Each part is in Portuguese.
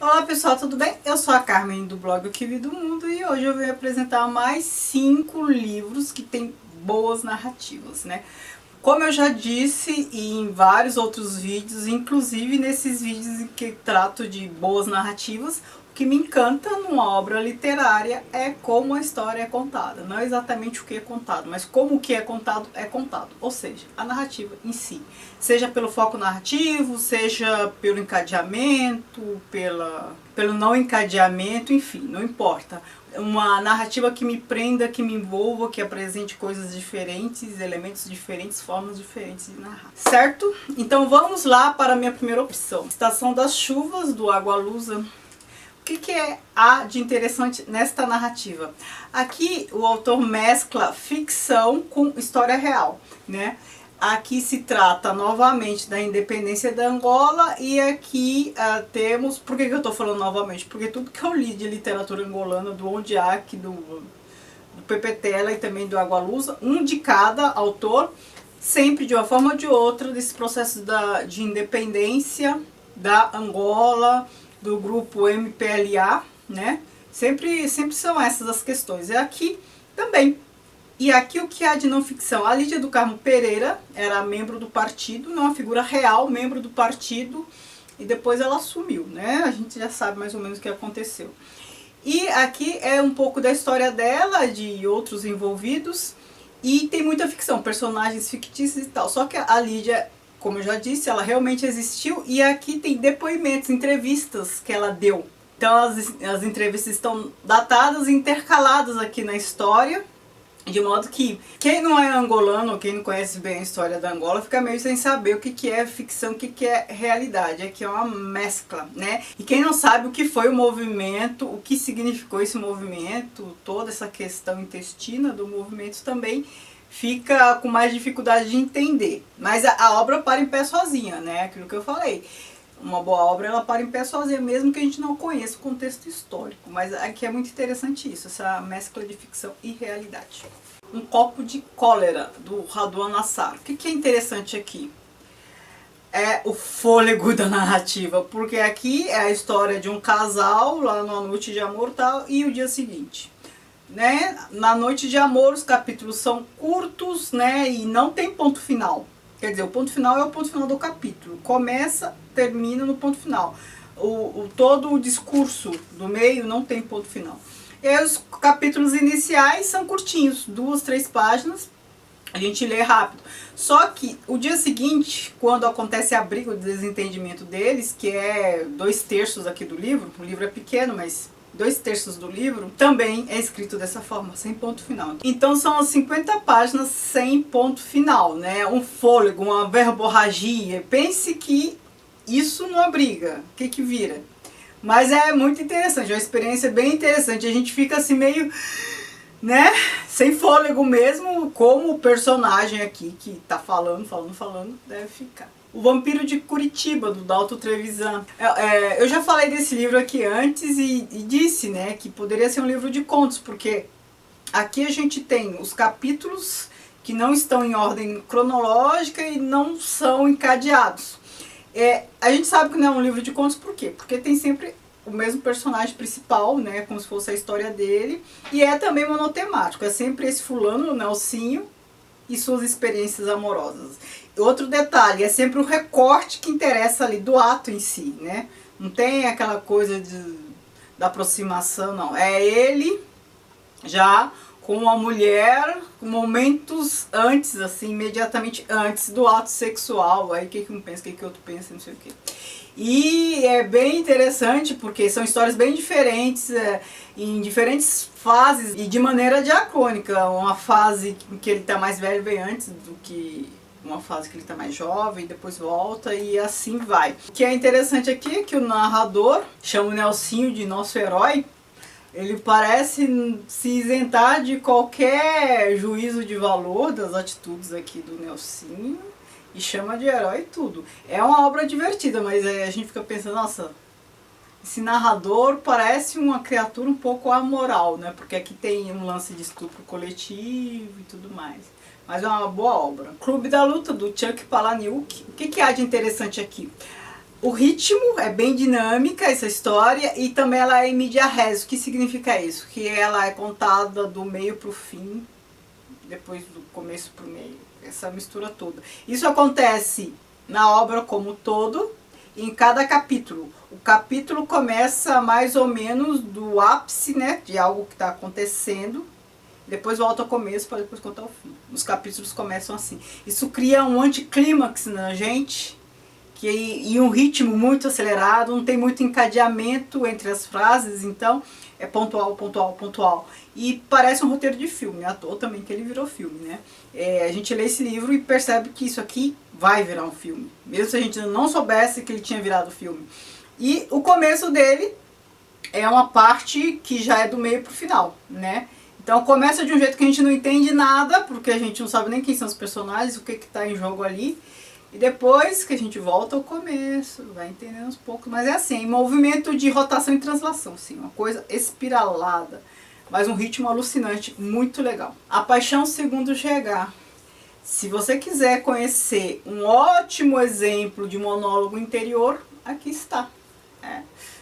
Olá pessoal, tudo bem? Eu sou a Carmen do blog O Que Vi do Mundo e hoje eu venho apresentar mais 5 livros que têm boas narrativas, né? Como eu já disse em vários outros vídeos, inclusive nesses vídeos em que trato de boas narrativas, o que me encanta numa obra literária é como a história é contada. Não exatamente o que é contado, mas como o que é contado. Ou seja, a narrativa em si. Seja pelo foco narrativo, seja pelo encadeamento, pelo não encadeamento, enfim, não importa. Uma narrativa que me prenda, que me envolva, que apresente coisas diferentes, elementos diferentes, formas diferentes de narrar. Certo? Então vamos lá para a minha primeira opção. Estação das Chuvas, do Agualusa. O que há de interessante nesta narrativa? Aqui o autor mescla ficção com história real, né? Aqui se trata novamente da independência da Angola e aqui temos... Por que eu estou falando novamente? Porque tudo que eu li de literatura angolana, do Ondiak, do Pepe Tela e também do Agualusa, um de cada autor, sempre de uma forma ou de outra, desse processo de independência da Angola, do grupo MPLA, né? Sempre são essas as questões. E aqui também. E aqui o que há de não ficção? A Lídia do Carmo Pereira era membro do partido, não uma figura real, membro do partido, e depois ela sumiu, né? A gente já sabe mais ou menos o que aconteceu. E aqui é um pouco da história dela, de outros envolvidos, e tem muita ficção, personagens fictícios e tal. Só que a Lídia, como eu já disse, ela realmente existiu, e aqui tem depoimentos, entrevistas que ela deu. Então as entrevistas estão datadas e intercaladas aqui na história, de modo que quem não é angolano, quem não conhece bem a história da Angola, fica meio sem saber o que é ficção, o que é realidade. Aqui é uma mescla, né? E quem não sabe o que foi o movimento, o que significou esse movimento, toda essa questão intestina do movimento também fica com mais dificuldade de entender. Mas a obra para em pé sozinha, né? Aquilo que eu falei. Uma boa obra, ela para em pé sozinha, mesmo que a gente não conheça o contexto histórico. Mas aqui é muito interessante isso, essa mescla de ficção e realidade. Um Copo de Cólera, do Radwan Nassar. O que é interessante aqui? É o fôlego da narrativa, porque aqui é a história de um casal, lá na noite de amor tal, e o dia seguinte. Né? Na noite de amor, os capítulos são curtos, né? E não tem ponto final. Quer dizer, o ponto final é o ponto final do capítulo. Começa, termina no ponto final. Todo o discurso do meio não tem ponto final. E aí os capítulos iniciais são curtinhos, 2, 3 páginas. A gente lê rápido. Só que o dia seguinte, quando acontece a briga, o desentendimento deles, que é 2/3 aqui do livro, o livro é pequeno, mas 2/3 do livro, também é escrito dessa forma, sem ponto final. Então são 50 páginas sem ponto final, né? Um fôlego, uma verborragia. Pense que isso numa briga, o que vira? Mas é muito interessante, é uma experiência bem interessante. A gente fica assim meio, né? Sem fôlego mesmo, como o personagem aqui que tá falando, deve ficar. O Vampiro de Curitiba, do Dalto Trevisan. Eu já falei desse livro aqui antes e disse, né, que poderia ser um livro de contos, porque aqui a gente tem os capítulos que não estão em ordem cronológica e não são encadeados. A gente sabe que não é um livro de contos, por quê? Porque tem sempre o mesmo personagem principal, né, como se fosse a história dele, e é também monotemático, é sempre esse fulano, o Nelsinho, e suas experiências amorosas. Outro detalhe, é sempre o recorte que interessa ali do ato em si, né? Não tem aquela coisa da aproximação, não. É ele já com a mulher, momentos antes, assim, imediatamente antes do ato sexual. Aí o que um pensa, o que outro pensa, não sei o quê. E é bem interessante porque são histórias bem diferentes, em diferentes fases e de maneira diacrônica. Uma fase em que ele está mais velho vem antes do que uma fase que ele está mais jovem, depois volta e assim vai. O que é interessante aqui é que o narrador chama o Nelsinho de nosso herói. Ele parece se isentar de qualquer juízo de valor das atitudes aqui do Nelsinho e chama de herói e tudo. É uma obra divertida, mas a gente fica pensando, nossa, esse narrador parece uma criatura um pouco amoral, né? Porque aqui tem um lance de estupro coletivo e tudo mais. Mas é uma boa obra. Clube da Luta, do Chuck Palahniuk. O que há de interessante aqui? O ritmo é bem dinâmica, essa história, e também ela é em mídia res. O que significa isso? Que ela é contada do meio para o fim, depois do começo para o meio, essa mistura toda. Isso acontece na obra como um todo, em cada capítulo. O capítulo começa mais ou menos do ápice, né, de algo que está acontecendo, depois volta ao começo para depois contar o fim. Os capítulos começam assim. Isso cria um anticlímax na gente, e um ritmo muito acelerado, não tem muito encadeamento entre as frases, então é pontual, pontual, pontual. E parece um roteiro de filme, à toa também que ele virou filme, né? A gente lê esse livro e percebe que isso aqui vai virar um filme, mesmo se a gente não soubesse que ele tinha virado filme. E o começo dele é uma parte que já é do meio pro final, né? Então começa de um jeito que a gente não entende nada, porque a gente não sabe nem quem são os personagens, o que está em jogo ali. E depois que a gente volta ao começo, vai entendendo uns poucos. Mas é assim, movimento de rotação e translação, assim, uma coisa espiralada, mas um ritmo alucinante, muito legal. A Paixão Segundo GH. Se você quiser conhecer um ótimo exemplo de monólogo interior, aqui está.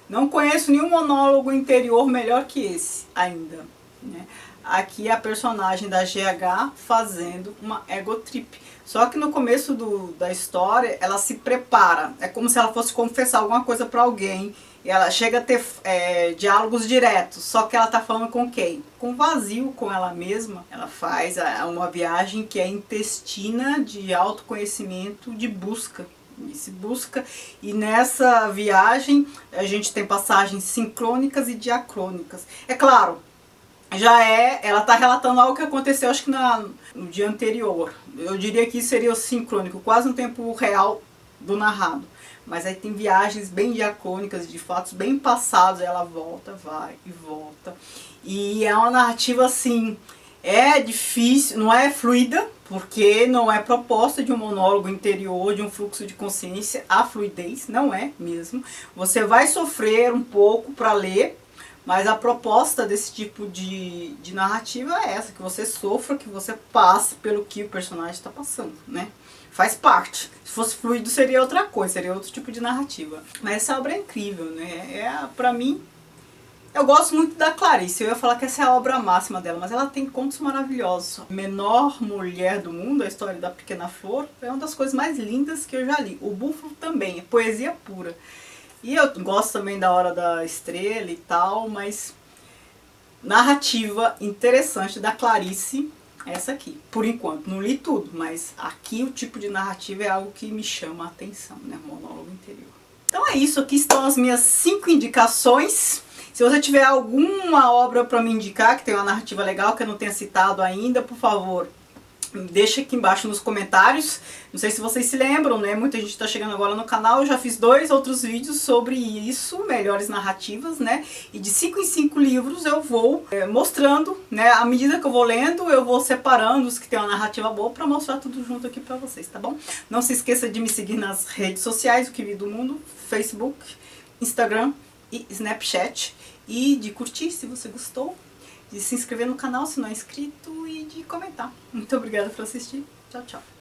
Não conheço nenhum monólogo interior melhor que esse ainda, né? Aqui a personagem da GH fazendo uma ego trip. Só que no começo da história ela se prepara. É como se ela fosse confessar alguma coisa para alguém. E ela chega a ter diálogos diretos. Só que ela tá falando com quem? Com vazio, com ela mesma. Ela faz uma viagem que é intestina de autoconhecimento, de busca. E se busca, e nessa viagem a gente tem passagens sincrônicas e diacrônicas. É claro, ela está relatando algo que aconteceu, acho que no dia anterior. Eu diria que isso seria o sincrônico, quase no tempo real do narrado. Mas aí tem viagens bem diacrônicas, de fatos bem passados, ela volta, vai e volta. E é uma narrativa assim, é difícil, não é fluida, porque não é proposta de um monólogo interior, de um fluxo de consciência, a fluidez, não é mesmo. Você vai sofrer um pouco para ler, mas a proposta desse tipo de narrativa é essa, que você sofra, que você passe pelo que o personagem está passando, né? Faz parte. Se fosse fluido seria outra coisa, seria outro tipo de narrativa. Mas essa obra é incrível, né? Pra mim, eu gosto muito da Clarice. Eu ia falar que essa é a obra máxima dela, mas ela tem contos maravilhosos. Menor Mulher do Mundo, a história da Pequena Flor, é uma das coisas mais lindas que eu já li. O Búfalo também, é poesia pura. E eu gosto também da Hora da Estrela e tal, mas narrativa interessante da Clarice, essa aqui. Por enquanto, não li tudo, mas aqui o tipo de narrativa é algo que me chama a atenção, né? Monólogo interior. Então é isso, aqui estão as minhas 5 indicações. Se você tiver alguma obra para me indicar, que tem uma narrativa legal que eu não tenha citado ainda, por favor, deixa aqui embaixo nos comentários. Não sei se vocês se lembram, né? Muita gente está chegando agora no canal. Eu já fiz 2 outros vídeos sobre isso, melhores narrativas, né? E de 5 em 5 livros eu vou mostrando, né? À medida que eu vou lendo, eu vou separando os que tem uma narrativa boa para mostrar tudo junto aqui para vocês, tá bom? Não se esqueça de me seguir nas redes sociais, o Que Vi do Mundo, Facebook, Instagram e Snapchat. E de curtir se você gostou, de se inscrever no canal se não é inscrito e de comentar. Muito obrigada por assistir. Tchau, tchau.